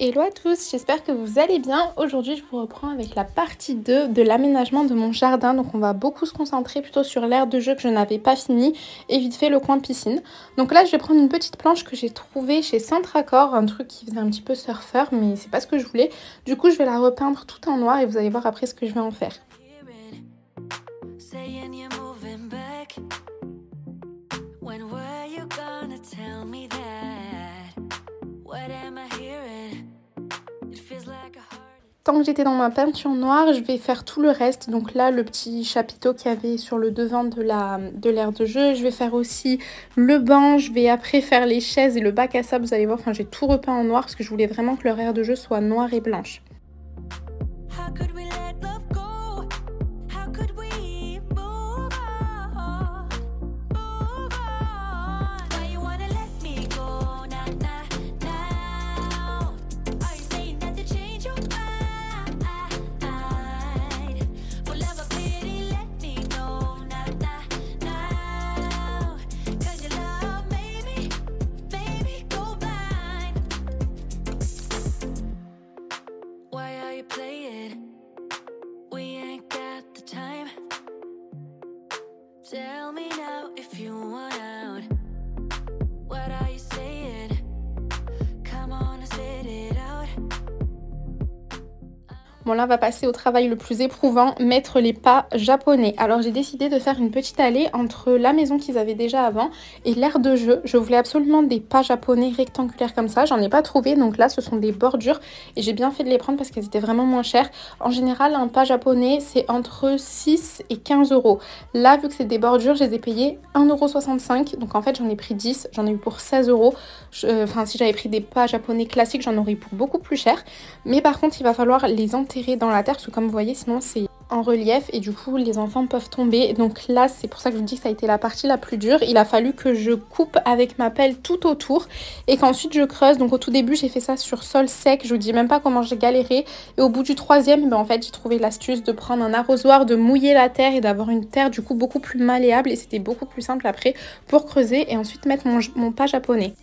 Hello à tous, j'espère que vous allez bien. Aujourd'hui je vous reprends avec la partie 2 de l'aménagement de mon jardin. Donc on va beaucoup se concentrer plutôt sur l'aire de jeu que je n'avais pas fini et vite fait le coin piscine. Donc là je vais prendre une petite planche que j'ai trouvée chez Centracor, un truc qui faisait un petit peu surfeur mais c'est pas ce que je voulais. Du coup je vais la repeindre tout en noir et vous allez voir après ce que je vais en faire. Tant que j'étais dans ma peinture noire, je vais faire tout le reste. Donc là, le petit chapiteau qu'il y avait sur le devant de l'aire de jeu. Je vais faire aussi le banc. Je vais après faire les chaises et le bac à sable. Vous allez voir, enfin, j'ai tout repeint en noir parce que je voulais vraiment que leur aire de jeu soit noire et blanche. Tell me now if you want out. What are you saying? Come on and spit it out. Bon là on va passer au travail le plus éprouvant, mettre les pas japonais. Alors j'ai décidé de faire une petite allée entre la maison qu'ils avaient déjà avant et l'aire de jeu. Je voulais absolument des pas japonais rectangulaires comme ça, j'en ai pas trouvé, donc là ce sont des bordures et j'ai bien fait de les prendre parce qu'elles étaient vraiment moins chères. En général un pas japonais c'est entre 6 et 15 euros. Là vu que c'est des bordures je les ai payés 1,65 €, donc en fait j'en ai pris 10, j'en ai eu pour 16 euros. Enfin si j'avais pris des pas japonais classiques j'en aurais eu pour beaucoup plus cher. Mais par contre il va falloir les enterrer dans la terre parce que comme vous voyez sinon c'est en relief et du coup les enfants peuvent tomber. Donc là c'est pour ça que je vous dis que ça a été la partie la plus dure. Il a fallu que je coupe avec ma pelle tout autour et qu'ensuite je creuse. Donc au tout début j'ai fait ça sur sol sec, je vous dis même pas comment j'ai galéré. Et au bout du troisième en fait j'ai trouvé l'astuce de prendre un arrosoir, de mouiller la terre et d'avoir une terre du coup beaucoup plus malléable et c'était beaucoup plus simple après pour creuser et ensuite mettre mon pas japonais.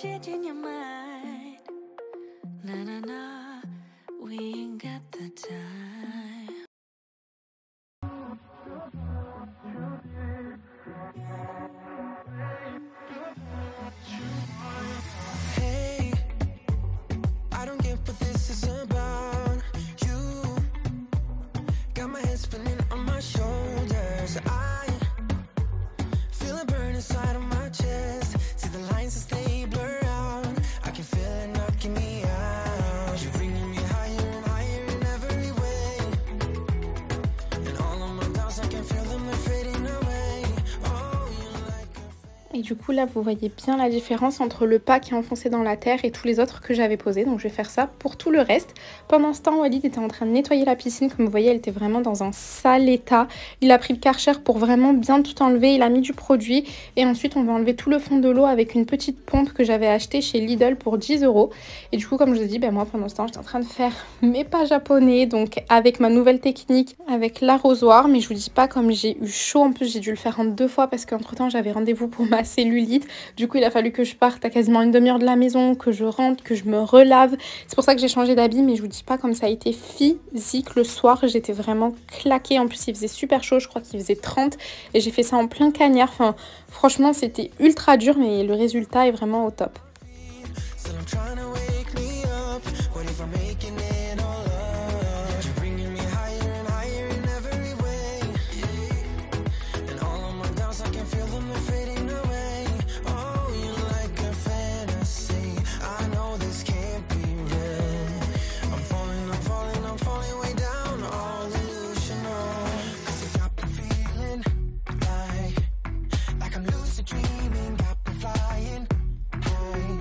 Changing your mind. Na na na, we ain't got the time. Hey, I don't get what this is about. You got my head spinning on my shoulders. I feel a burn inside of my chest. See the lines as they blur. Et du coup là vous voyez bien la différence entre le pas qui est enfoncé dans la terre et tous les autres que j'avais posés. Donc je vais faire ça pour tout le reste. Pendant ce temps Walid était en train de nettoyer la piscine. Comme vous voyez elle était vraiment dans un sale état. Il a pris le Karcher pour vraiment bien tout enlever. Il a mis du produit et ensuite on va enlever tout le fond de l'eau avec une petite pompe que j'avais achetée chez Lidl pour 10 €. Et du coup comme je vous ai dit moi pendant ce temps j'étais en train de faire mes pas japonais. Donc avec ma nouvelle technique avec l'arrosoir. Mais je vous dis pas comme j'ai eu chaud. En plus j'ai dû le faire en 2 fois parce qu'entre temps j'avais rendez-vous pour ma cellulite. Du coup il a fallu que je parte à quasiment une demi-heure de la maison, que je rentre, que je me relave. C'est pour ça que j'ai changé d'habit, mais je vous dis pas comme ça a été physique le soir. J'étais vraiment claquée. En plus il faisait super chaud, je crois qu'il faisait 30 et j'ai fait ça en plein cagnard. Enfin franchement c'était ultra dur mais le résultat est vraiment au top. Dreaming, got me flying high,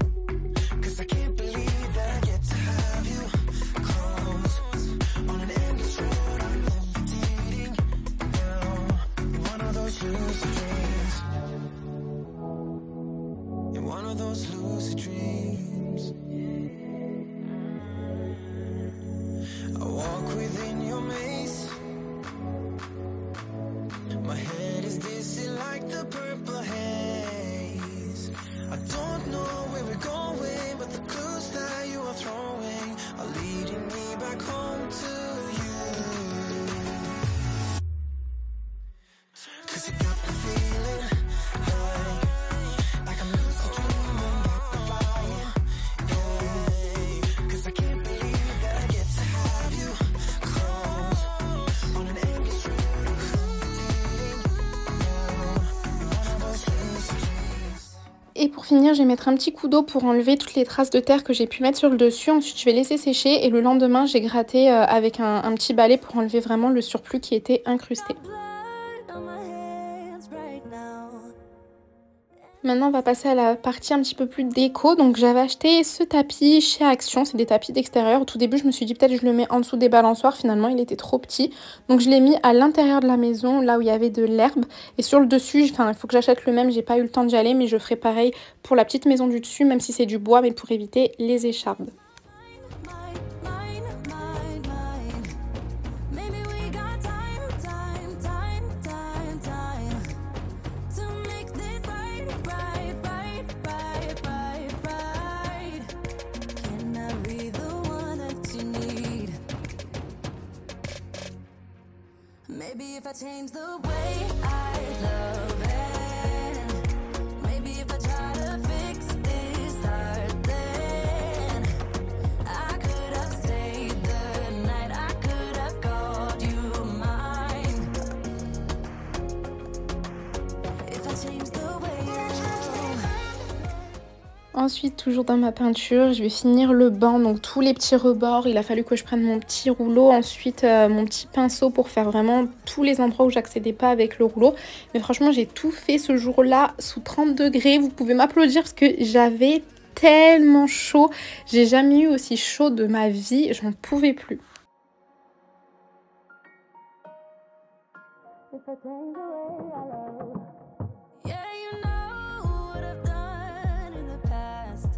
'cause I can't believe within your maze. My head is dizzy like the purple haze. I don't know where we're going, but the clues that you are throwing are leading me back home to you. 'Cause you got the feeling like I'm lucid dreaming about the fire. Yeah, 'cause I can't believe that I get to have you close on an empty street. Et pour finir, je vais mettre un petit coup d'eau pour enlever toutes les traces de terre que j'ai pu mettre sur le dessus. Ensuite, je vais laisser sécher et le lendemain, j'ai gratté avec un petit balai pour enlever vraiment le surplus qui était incrusté. Maintenant, on va passer à la partie un petit peu plus déco. Donc, j'avais acheté ce tapis chez Action. C'est des tapis d'extérieur. Au tout début, je me suis dit peut-être je le mets en dessous des balançoires. Finalement, il était trop petit. Donc, je l'ai mis à l'intérieur de la maison, là où il y avait de l'herbe. Et sur le dessus, il faut que j'achète le même. J'ai pas eu le temps d'y aller, mais je ferai pareil pour la petite maison du dessus, même si c'est du bois, mais pour éviter les échardes. Maybe if I change the way I love it, maybe if I try to fix this heart, then I could have stayed the night, I could have called you mine. If I change the way I love. Ensuite, toujours dans ma peinture, je vais finir le banc, donc tous les petits rebords. Il a fallu que je prenne mon petit rouleau, ensuite mon petit pinceau pour faire vraiment tous les endroits où j'accédais pas avec le rouleau. Mais franchement, j'ai tout fait ce jour-là sous 30 degrés. Vous pouvez m'applaudir parce que j'avais tellement chaud. J'ai jamais eu aussi chaud de ma vie, j'en pouvais plus. Yeah, you know what I've done in the past.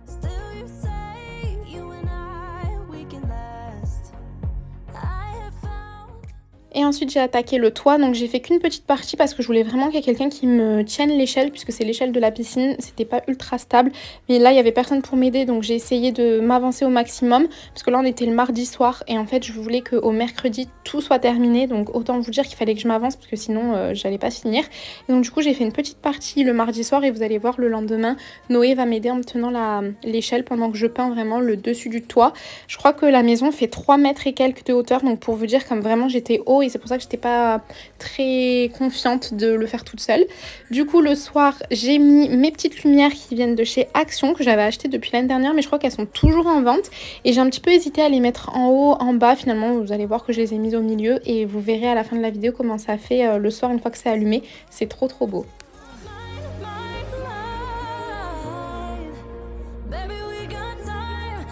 Still you say you and I, we can last. I have found. Et ensuite j'ai attaqué le toit, donc j'ai fait qu'une petite partie parce que je voulais vraiment qu'il y ait quelqu'un qui me tienne l'échelle, puisque c'est l'échelle de la piscine, c'était pas ultra stable. Mais là il y avait personne pour m'aider, donc j'ai essayé de m'avancer au maximum, parce que là on était le mardi soir et en fait je voulais qu'au mercredi tout soit terminé, donc autant vous dire qu'il fallait que je m'avance parce que sinon j'allais pas finir. Et donc du coup j'ai fait une petite partie le mardi soir et vous allez voir le lendemain, Noé va m'aider en me tenant l'échelle pendant que je peins vraiment le dessus du toit. Je crois que la maison fait 3 mètres et quelques de hauteur, donc pour vous dire comme vraiment j'étais haut et c'est pour ça que j'étais pas très confiante de le faire toute seule. Du coup le soir j'ai mis mes petites lumières qui viennent de chez Action, que j'avais acheté depuis l'année dernière, mais je crois qu'elles sont toujours en vente et j'ai un petit peu hésité à les mettre en haut, en bas. Finalement vous allez voir que je les ai mises au milieu et vous verrez à la fin de la vidéo comment ça fait le soir une fois que c'est allumé. C'est trop beau. Baby, we got time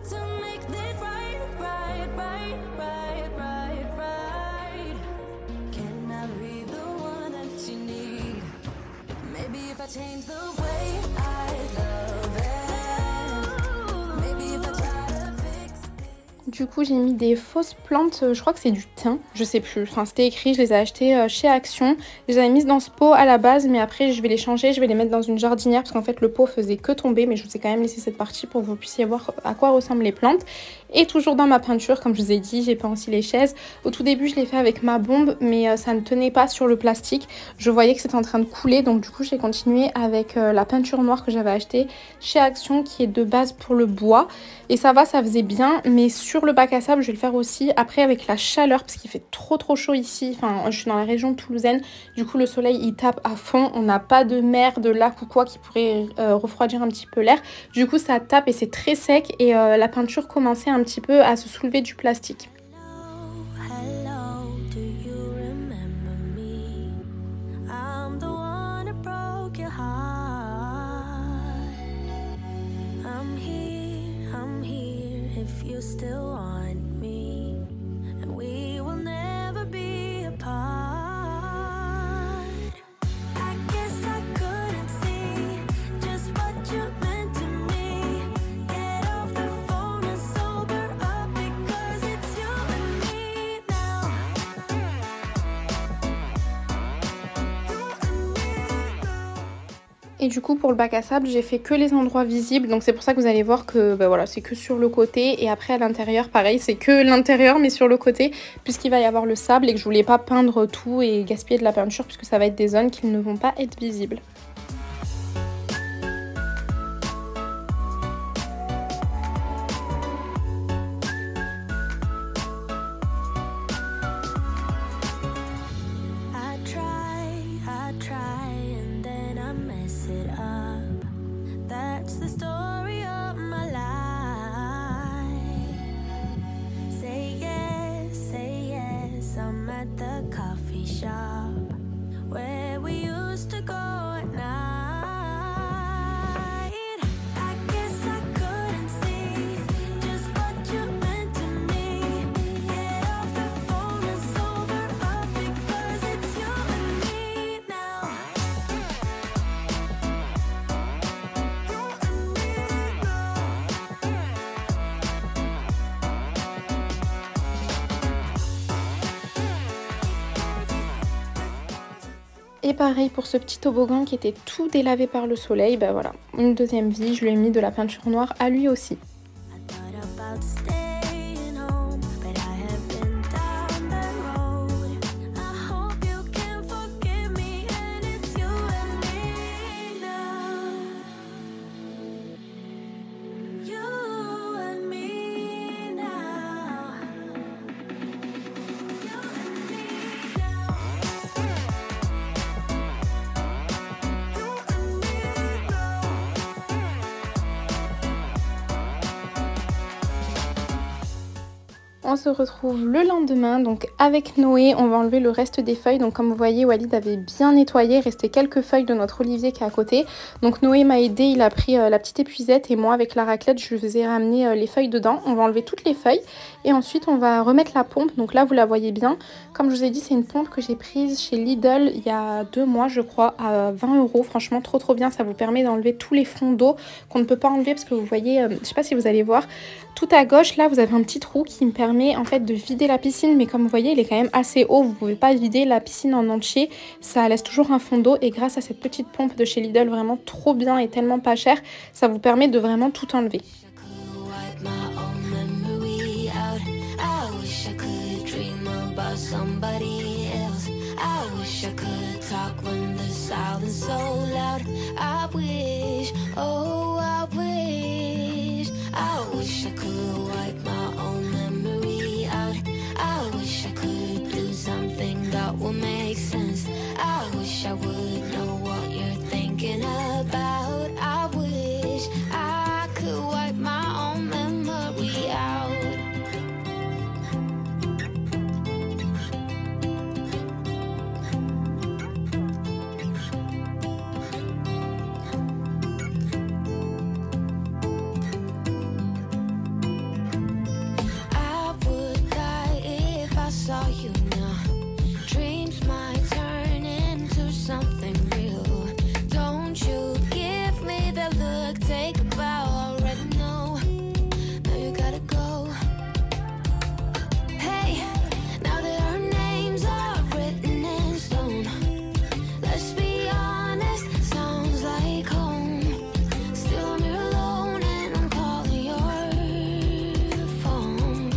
to make this right. Can I be the one that you need? Maybe if I change the way I love it, maybe if I try to fix it. Du coup j'ai mis des fausses plantes, je crois que c'est du thym, je sais plus, enfin c'était écrit, je les ai achetées chez Action. Je les avais mises dans ce pot à la base, mais après je vais les changer, je vais les mettre dans une jardinière parce qu'en fait le pot faisait que tomber, mais je vous ai quand même laissé cette partie pour que vous puissiez voir à quoi ressemblent les plantes. Et toujours dans ma peinture, comme je vous ai dit, j'ai peint aussi les chaises. Au tout début je l'ai fait avec ma bombe, mais ça ne tenait pas sur le plastique, je voyais que c'était en train de couler, donc du coup j'ai continué avec la peinture noire que j'avais achetée chez Action, qui est de base pour le bois. Et ça va, ça faisait bien, mais sur le bac à sable je vais le faire aussi après avec la chaleur parce qu'il fait trop chaud ici. Enfin je suis dans la région toulousaine, du coup le soleil il tape à fond, on n'a pas de mer, de lac ou quoi qui pourrait refroidir un petit peu l'air, du coup ça tape et c'est très sec et la peinture commençait un petit peu à se soulever du plastique. Hello, do you remember me? I'm the one who broke your heart. I'm here if you still want me, and we will never be apart. I guess I couldn't see just what you meant to me. Get off the phone. Et du coup pour le bac à sable j'ai fait que les endroits visibles, donc c'est pour ça que vous allez voir que voilà, c'est que sur le côté, et après à l'intérieur pareil c'est que l'intérieur mais sur le côté puisqu'il va y avoir le sable et que je voulais pas peindre tout et gaspiller de la peinture puisque ça va être des zones qui ne vont pas être visibles. I try, and then I mess it up. That's the story of my life. Say yes, I'm at the coffee shop where we used to go at night. I guess I couldn't see just what you meant to me. Get off the phone and sober up because it's you and me now. Et pareil pour ce petit toboggan qui était tout délavé par le soleil, bah voilà, une deuxième vie, je lui ai mis de la peinture noire à lui aussi. I thought about staying home, but I have been down that road. I hope you can forgive me, and it's you and me now. You and me now. You and me now. On se retrouve le lendemain, donc avec Noé, on va enlever le reste des feuilles. Donc comme vous voyez, Walid avait bien nettoyé, il restait quelques feuilles de notre olivier qui est à côté. Donc Noé m'a aidé, il a pris la petite épuisette et moi avec la raclette, je vous ai ramené les feuilles dedans. On va enlever toutes les feuilles et ensuite on va remettre la pompe. Donc là vous la voyez bien, comme je vous ai dit, c'est une pompe que j'ai prise chez Lidl il y a 2 mois je crois à 20 €. Franchement trop bien, ça vous permet d'enlever tous les fonds d'eau qu'on ne peut pas enlever parce que vous voyez, je sais pas si vous allez voir, tout à gauche là vous avez un petit trou qui me permet en fait de vider la piscine, mais comme vous voyez il est quand même assez haut, vous pouvez pas vider la piscine en entier, ça laisse toujours un fond d'eau, et grâce à cette petite pompe de chez Lidl vraiment trop bien et tellement pas cher, ça vous permet de vraiment tout enlever. Wipe my own memory out. I wish I could dream about somebody else. I wish I could talk when the silence so loud. I wish, oh I wish I could wipe my own memory out. I wish I could do something that will make sense. I wish I would know what you're thinking about. I wish I could wipe my own memory out. I would die if I saw you now. Dreams might turn into something real. Don't you give me the look, take a bow, already know. Now you gotta go. Hey, now that our names are written in stone, let's be honest, sounds like home. Still I'm here alone and I'm calling your phone.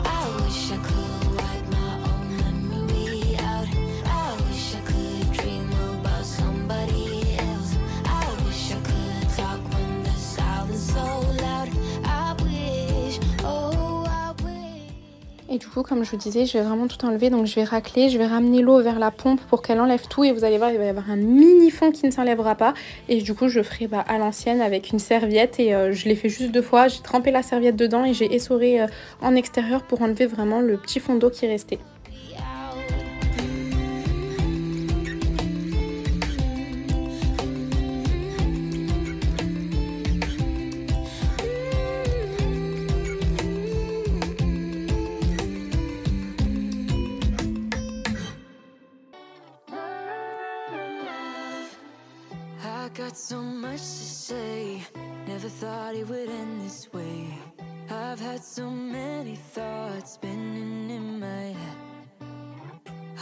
I wish I could wipe my own memory out. I wish I could dream about somebody else. I wish I could talk when the silence so loud. I wish, oh I wish. Et du coup comme je vous disais, je vais vraiment tout enlever, donc je vais racler, je vais ramener l'eau vers la pompe pour qu'elle enlève tout, et vous allez voir il va y avoir un mini fond qui ne s'enlèvera pas, et du coup je ferai à l'ancienne avec une serviette, et je l'ai fait juste 2 fois, j'ai trempé la serviette dedans et j'ai essoré en extérieur pour enlever vraiment le petit fond d'eau qui restait. I got so much to say. Never thought it would end this way. I've had so many thoughts spinning in my head.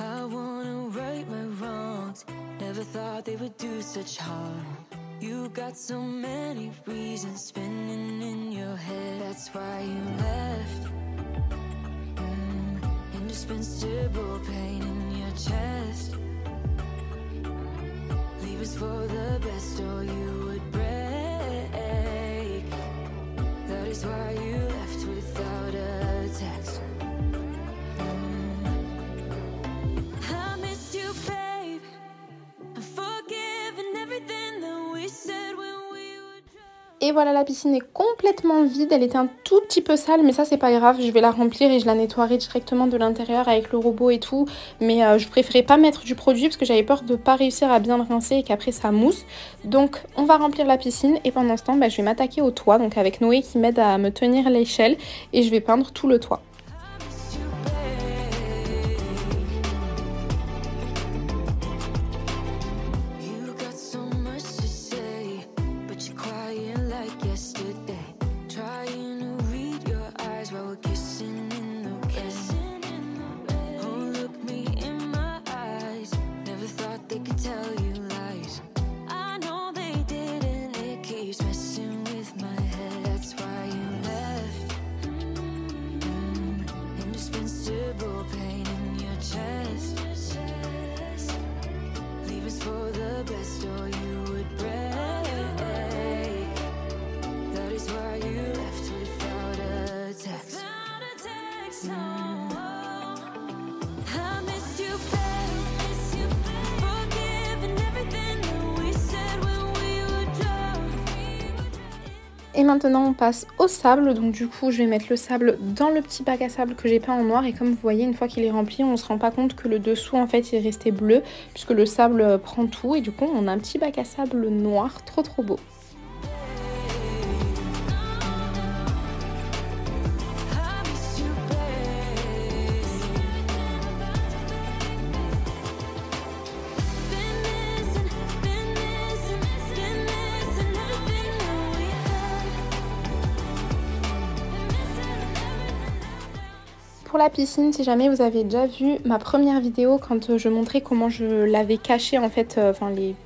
I wanna right my wrongs. Never thought they would do such harm. You got so many reasons spinning in your head. That's why you left. Indispensable pain in your chest. Leave us for the best or you would break. That is why you left without a text. I miss you, babe. I'm forgiving everything that we said when we were drunk. Et voilà, la piscine est complètement vide, elle était un tout petit peu sale, mais ça c'est pas grave, je vais la remplir et je la nettoierai directement de l'intérieur avec le robot et tout. Mais je préférais pas mettre du produit parce que j'avais peur de pas réussir à bien le rincer et qu'après ça mousse. Donc on va remplir la piscine et pendant ce temps je vais m'attaquer au toit, donc avec Noé qui m'aide à me tenir l'échelle et je vais peindre tout le toit. Et maintenant on passe au sable, donc du coup je vais mettre le sable dans le petit bac à sable que j'ai peint en noir et comme vous voyez une fois qu'il est rempli on se rend pas compte que le dessous en fait il est resté bleu puisque le sable prend tout et du coup on a un petit bac à sable noir trop beau. Pour la piscine, si jamais vous avez déjà vu ma première vidéo quand je montrais comment je l'avais caché en fait, enfin les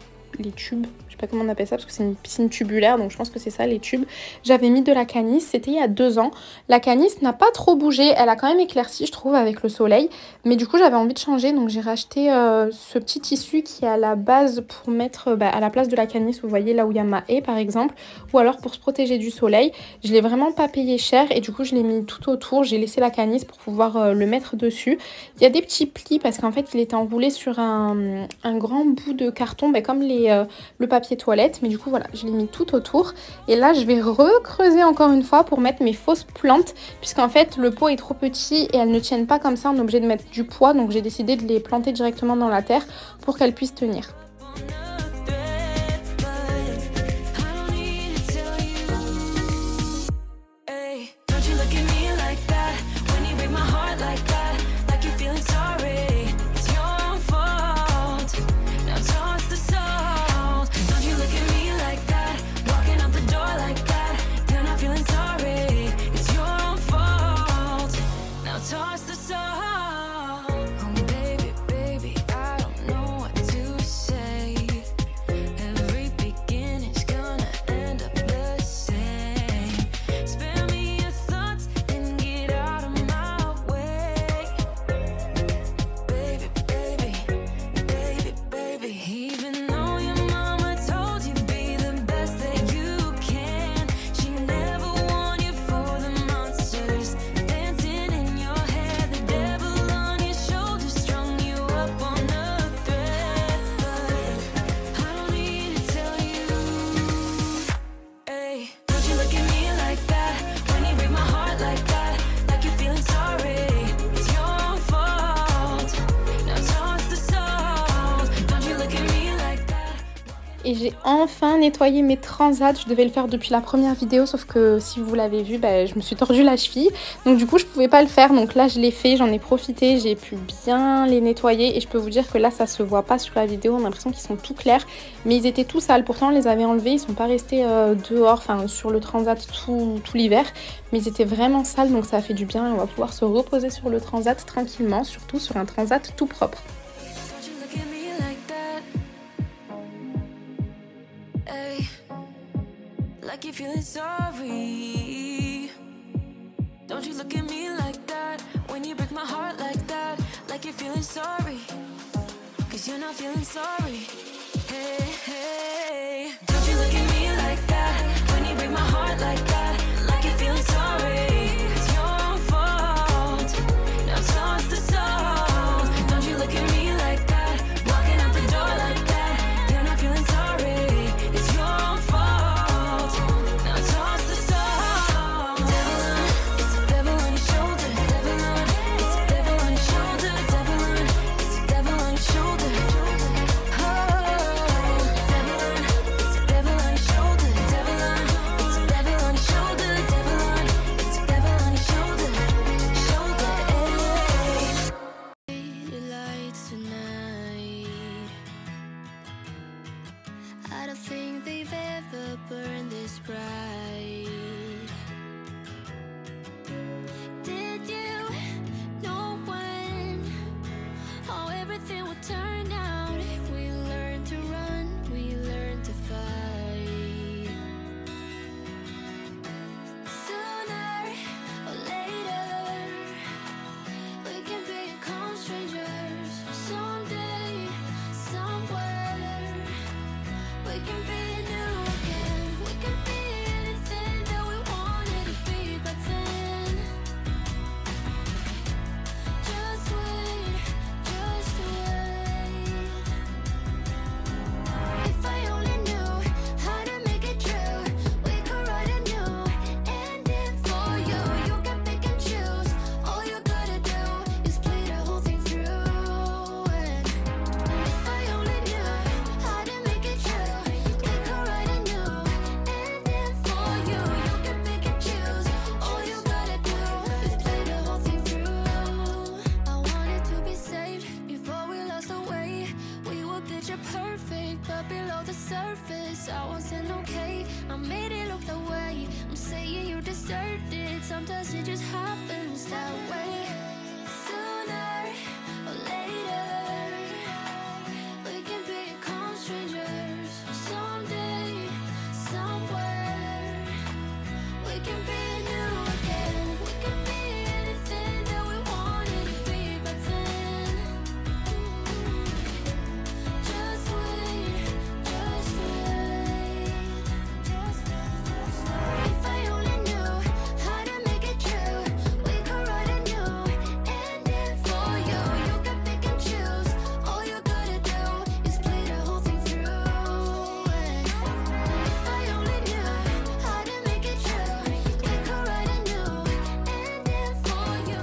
tubes, je sais pas comment on appelle ça parce que c'est une piscine tubulaire donc je pense que c'est ça les tubes. J'avais mis de la canisse, c'était il y a 2 ans. La canisse n'a pas trop bougé, elle a quand même éclairci je trouve avec le soleil. Mais du coup j'avais envie de changer donc j'ai racheté ce petit tissu qui est à la base pour mettre à la place de la canisse, vous voyez là où il y a ma haie par exemple. Ou alors pour se protéger du soleil. Je l'ai vraiment pas payé cher et du coup je l'ai mis tout autour. J'ai laissé la canisse pour pouvoir le mettre dessus. Il y a des petits plis parce qu'en fait il était enroulé sur un grand bout de carton comme le papier toilette, mais du coup voilà je l'ai mis tout autour et là je vais recreuser encore une fois pour mettre mes fausses plantes puisqu'en fait le pot est trop petit et elles ne tiennent pas comme ça, on est obligé de mettre du poids donc j'ai décidé de les planter directement dans la terre pour qu'elles puissent tenir. Et j'ai enfin nettoyé mes transats, je devais le faire depuis la première vidéo sauf que si vous l'avez vu, je me suis tordu la cheville. Donc du coup je pouvais pas le faire, donc là je l'ai fait, j'en ai profité, j'ai pu bien les nettoyer. Et je peux vous dire que là ça se voit pas sur la vidéo, on a l'impression qu'ils sont tout clairs. Mais ils étaient tout sales, pourtant on les avait enlevés, ils sont pas restés dehors, enfin sur le transat tout l'hiver. Mais ils étaient vraiment sales donc ça a fait du bien et on va pouvoir se reposer sur le transat tranquillement, surtout sur un transat tout propre. like you're feeling sorry. Don't you look at me like that when you break my heart like that, like you're feeling sorry, 'cause you're not feeling sorry. Hey, hey. Don't you look at me like that when you break my heart like that, like you're feeling sorry. It's your fault. Now toss the salt. Don't you look at me like that, walking out the door like that. You're not feeling sorry. It's your fault. Now toss the salt. Devil on, it's a devil on your shoulder. Devil on, it's a devil on your shoulder. Devil on, it's a devil on your shoulder. I don't think they've ever burned this bright. Did you know when how everything would turn out? We learned to run, we learned to fight. Sooner or later, we can become strangers. Someday, somewhere, we can be new again. We can be anything that we wanted to be back then. Just wait, just wait. If I only knew how to make it true, we could write a new ending for you. You can pick and choose. All you gotta do is play the whole thing through. And if I only knew how to make it true, we could write a new ending for you. You can pick and choose. All you gotta do is play the whole thing through. I wanted to be saved before we lost our way. We were picture perfect, but below the surface, I wasn't okay. I made it look the way. I'm saying you deserved it. Sometimes it just happens that way. Sooner or later, we can become strangers. Someday, somewhere, we can be new again. We can be anything that we wanted to be back then. Just wait, just wait. If I only knew how to make it true, we could write a new ending for you. You can pick and choose. All you gotta do is play the whole thing through. And if I only knew how to make it true, we could write a new ending for you.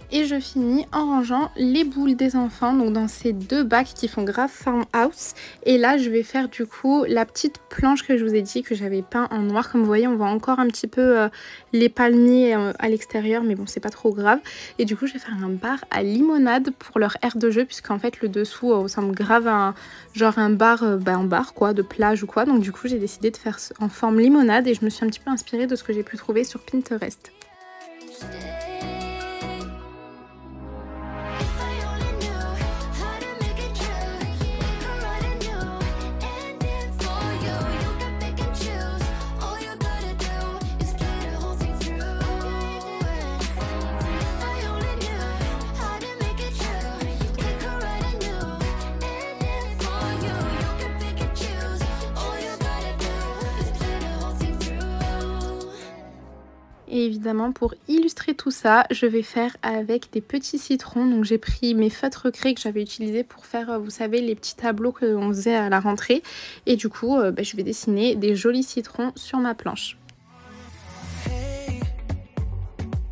Et je finis en rangeant les boules des enfants, donc dans ces deux bacs qui font grave farmhouse. Et là je vais faire du coup la petite planche que je vous ai dit que j'avais peint en noir. Comme vous voyez, on voit encore un petit peu les palmiers à l'extérieur, mais bon, c'est pas trop grave. Et du coup je vais faire un bar à limonade pour leur aire de jeu, puisqu'en fait le dessous ressemble grave à un bar, un bar quoi, de plage ou quoi. Donc du coup j'ai décidé de faire en forme limonade, et je me suis un petit peu inspirée de ce que j'ai pu trouver sur Pinterest. If I only knew how to make it true, we could write a new ending for you. You can pick and choose. All you gotta do is play the whole thing through. And if I only knew how to make it true, we could write a new ending for you. You can pick and choose. All you gotta do is play the whole thing through. Et évidemment, pour illustrer tout ça, je vais faire avec des petits citrons. Donc j'ai pris mes feutres craies que j'avais utilisés pour faire, vous savez, les petits tableaux qu'on faisait à la rentrée. Et du coup, je vais dessiner des jolis citrons sur ma planche. Hey,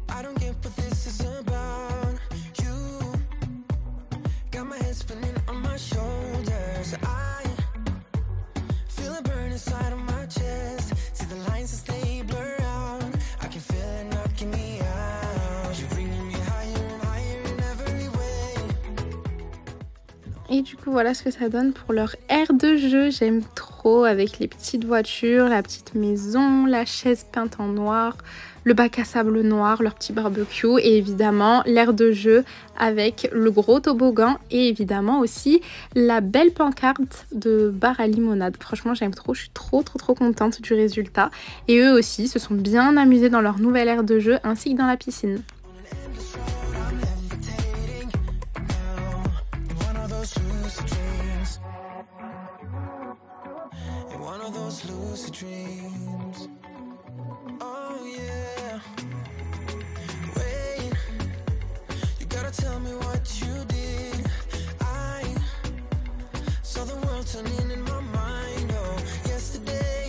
I don't get what this is about. You got my head spinning on my shoulders. I feel a burn inside of my chest. See the lines as they blur out. I can feel it knocking me out. You're bringing me higher and higher in every way. Et du coup, voilà ce que ça donne pour leur aire de jeu. J'aime trop trop avec les petites voitures, la petite maison, la chaise peinte en noir, le bac à sable noir, leur petit barbecue et évidemment l'aire de jeu avec le gros toboggan et évidemment aussi la belle pancarte de bar à limonade. Franchement j'aime trop, je suis trop contente du résultat et eux aussi se sont bien amusés dans leur nouvelle aire de jeu ainsi que dans la piscine. Tell me what you did. I saw the world turning in my mind. Oh, yesterday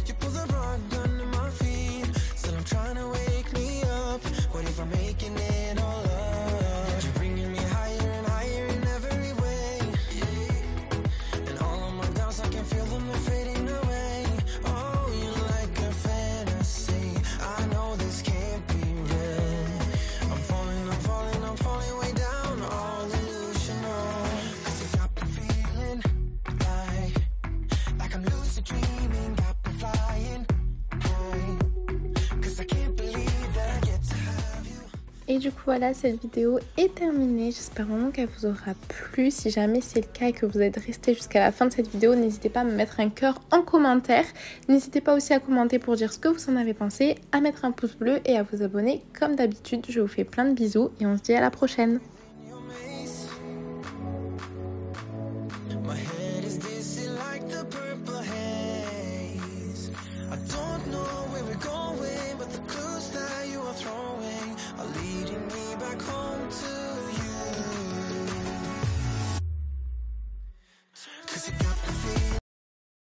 you pulled the rug under my feet. Still I'm trying to wake me up. What if I'm making it all up? You're bringing me higher and higher in every way. And all of my doubts, I can feel them, they're fading away. Oh, you're like a fantasy. I know this can't be real. I'm falling way down, all illusional. 'Cause you got me feeling like I'm lucid dreaming, got me flying high. 'Cause I can't believe that I get to have you. Et du coup voilà, cette vidéo est terminée, j'espère vraiment qu'elle vous aura plu. Si jamais c'est le cas et que vous êtes resté jusqu'à la fin de cette vidéo, n'hésitez pas à me mettre un cœur en commentaire. N'hésitez pas aussi à commenter pour dire ce que vous en avez pensé, à mettre un pouce bleu et à vous abonner comme d'habitude. Je vous fais plein de bisous et on se dit à la prochaine. My head is dizzy like the purple haze. I don't know where we're going, but the clues that you are throwing are leading me back home to you. 'Cause you